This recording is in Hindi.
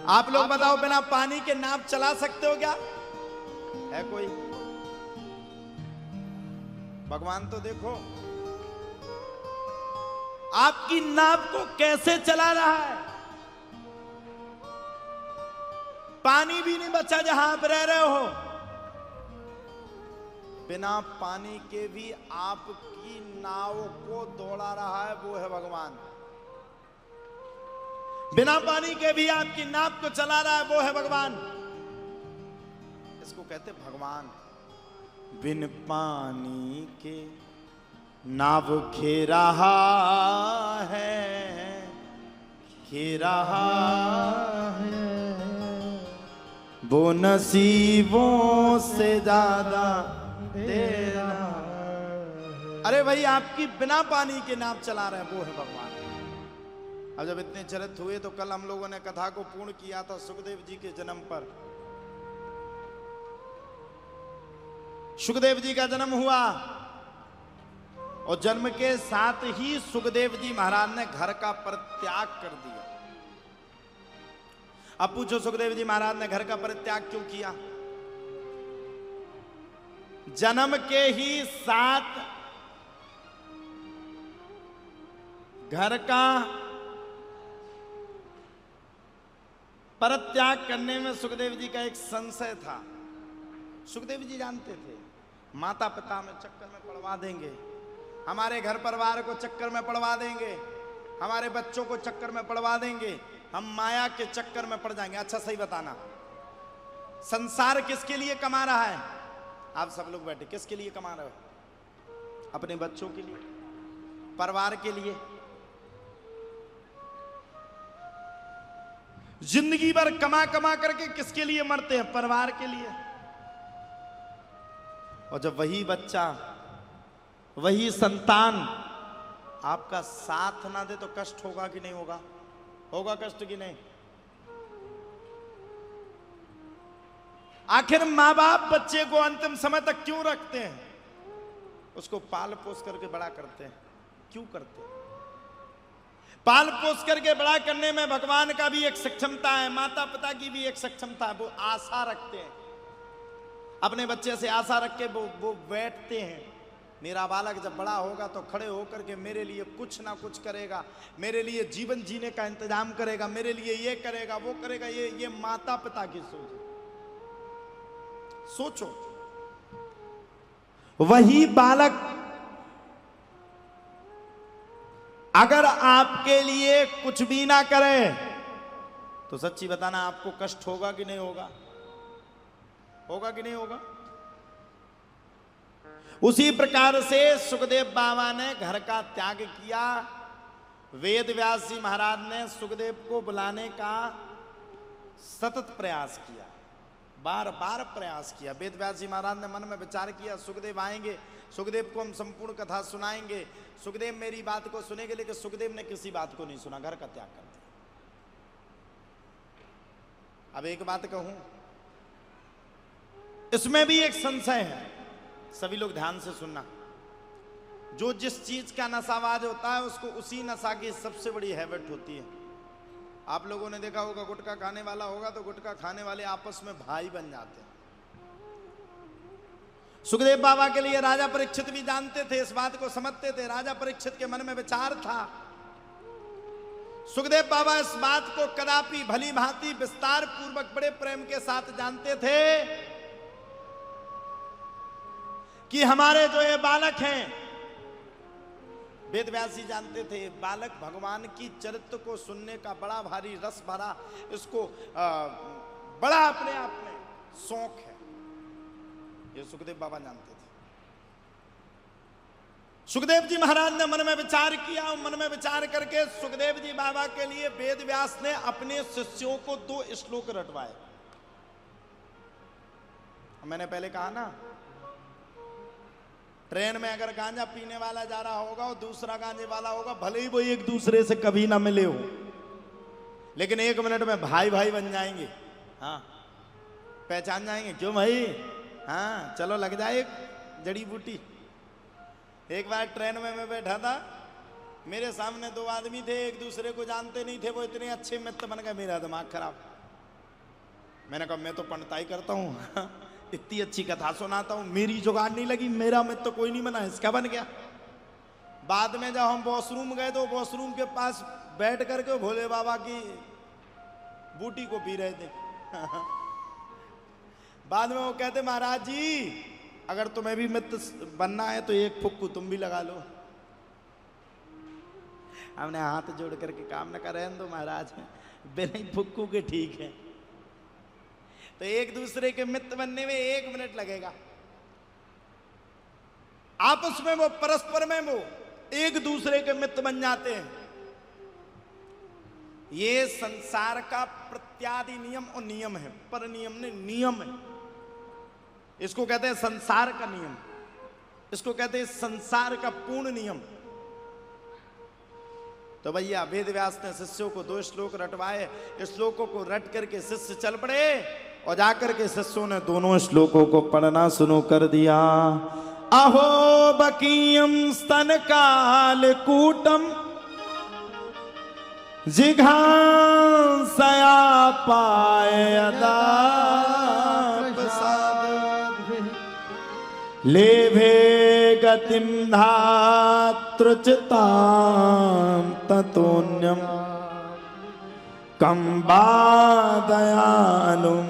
आप लोग बताओ, बिना पानी के नाव चला सकते हो क्या? है कोई? भगवान तो देखो आपकी नाव को कैसे चला रहा है। पानी भी नहीं बचा जहां आप रह रहे हो। बिना पानी के भी आपकी नाव को दौड़ा रहा है, वो है भगवान। बिना पानी के भी आपकी नाव को चला रहा है, वो है भगवान। इसको कहते भगवान। बिन पानी के नाव खे रहा है, खे रहा है, वो नसीबों से ज्यादा दे रहा है। अरे भाई, आपकी बिना पानी के नाव चला रहे हैं, वो है भगवान। अब जब इतने चरित्र हुए तो कल हम लोगों ने कथा को पूर्ण किया था सुखदेव जी के जन्म पर। सुखदेव जी का जन्म हुआ और जन्म के साथ ही सुखदेव जी महाराज ने घर का परित्याग कर दिया। अब पूछो, सुखदेव जी महाराज ने घर का परित्याग क्यों किया? जन्म के ही साथ घर का परित्याग करने में सुखदेव जी का एक संशय था। सुखदेव जी जानते थे माता पिता में चक्कर में पड़वा देंगे, हमारे घर परिवार को चक्कर में पड़वा देंगे, हमारे बच्चों को चक्कर में पड़वा देंगे, हम माया के चक्कर में पड़ जाएंगे। अच्छा सही बताना, संसार किसके लिए कमा रहा है? आप सब लोग बैठे, किसके लिए कमा रहे हो? अपने बच्चों के लिए, परिवार के लिए। जिंदगी भर कमा कमा करके किसके लिए मरते हैं? परिवार के लिए। और जब वही बच्चा, वही संतान आपका साथ ना दे तो कष्ट होगा कि नहीं होगा? होगा कष्ट कि नहीं? आखिर माँ बाप बच्चे को अंतिम समय तक क्यों रखते हैं? उसको पाल पोस करके बड़ा करते हैं। क्यों करते हैं? पाल पोस करके बड़ा करने में भगवान का भी एक सक्षमता है, माता पिता की भी एक सक्षमता है। वो आशा रखते हैं, अपने बच्चे से आशा रख के वो बैठते हैं। मेरा बालक जब बड़ा होगा तो खड़े होकर के मेरे लिए कुछ ना कुछ करेगा, मेरे लिए जीवन जीने का इंतजाम करेगा, मेरे लिए ये करेगा वो करेगा। ये माता पिता की सोच है। सोचो, वही बालक अगर आपके लिए कुछ भी ना करे तो सच्ची बताना आपको कष्ट होगा कि नहीं होगा? होगा कि नहीं होगा? उसी प्रकार से सुखदेव बाबा ने घर का त्याग किया। वेद व्यास जी महाराज ने सुखदेव को बुलाने का सतत प्रयास किया, बार बार प्रयास किया। वेद व्यास जी महाराज ने मन में विचार किया, सुखदेव आएंगे, सुखदेव को हम संपूर्ण कथा सुनाएंगे, सुखदेव मेरी बात को सुनेंगे। लेकिन सुखदेव ने किसी बात को नहीं सुना, घर का त्याग कर दिया। अब एक बात कहूं, इसमें भी एक संशय है, सभी लोग ध्यान से सुनना। जो जिस चीज का नशाबाज होता है उसको उसी नशा की सबसे बड़ी हैबिट होती है। आप लोगों ने देखा होगा, गुटखा खाने वाला होगा तो गुटखा खाने वाले आपस में भाई बन जाते हैं। सुखदेव बाबा के लिए राजा परीक्षित भी जानते थे, इस बात को समझते थे। राजा परीक्षित के मन में विचार था, सुखदेव बाबा इस बात को कदापि भली भांति विस्तार पूर्वक बड़े प्रेम के साथ जानते थे कि हमारे जो ये बालक हैं, वेद व्यास जी जानते थे, बालक भगवान की चरित्र को सुनने का बड़ा भारी रस भरा, इसको बड़ा अपने आप में शौक है। ये सुखदेव बाबा जानते थे। सुखदेव जी महाराज ने मन में विचार किया और मन में विचार करके सुखदेव जी बाबा के लिए वेद व्यास ने अपने शिष्यों को 2 श्लोक रटवाए। मैंने पहले कहा ना, ट्रेन में अगर गांजा पीने वाला जा रहा होगा और दूसरा गांजे वाला होगा, भले ही वो एक दूसरे से कभी ना मिले हो, लेकिन 1 मिनट में भाई भाई बन जाएंगे। हाँ, पहचान जाएंगे। क्यों भाई? हाँ चलो लग जाए एक जड़ी बूटी। एक बार ट्रेन में मैं बैठा था, मेरे सामने 2 आदमी थे, एक दूसरे को जानते नहीं थे, वो इतने अच्छे मित्र बन गए, मेरा दिमाग खराब। मैंने कहा मैं तो पंडिताई करता हूं, इतनी अच्छी कथा सुनाता हूं, मेरी जुगाड़ नहीं लगी, मेरा मित्र तो कोई नहीं बना, इसका बन गया। बाद में जब हम वॉशरूम गए तो वॉशरूम के पास बैठ करके भोले बाबा की बूटी को पी रहे थे। बाद में वो कहते महाराज जी अगर तुम्हें भी मित्र बनना है तो एक फुक्कू तुम भी लगा लो। हमने हाथ जोड़ करके काम न करें तो महाराज बिना ही फुक्कू के ठीक है। तो एक दूसरे के मित्र बनने में 1 मिनट लगेगा, आपस में वो परस्पर में वो एक दूसरे के मित्र बन जाते हैं। ये संसार का प्रत्यादि नियम और नियम है, पर नियम ने नियम है, इसको कहते हैं संसार का नियम, इसको कहते हैं संसार का पूर्ण नियम। तो भैया वेद व्यास ने शिष्यों को 2 श्लोक रटवाए, श्लोकों को रट करके शिष्य चल पड़े और जाकर के शिष्यों ने दोनों श्लोकों को पढ़ना शुरू कर दिया। अहो बकीयम स्तन काल कूटम जिघांसया पायदा लेभे गतिम धातृचितां ततोन्यम कम बादयानुम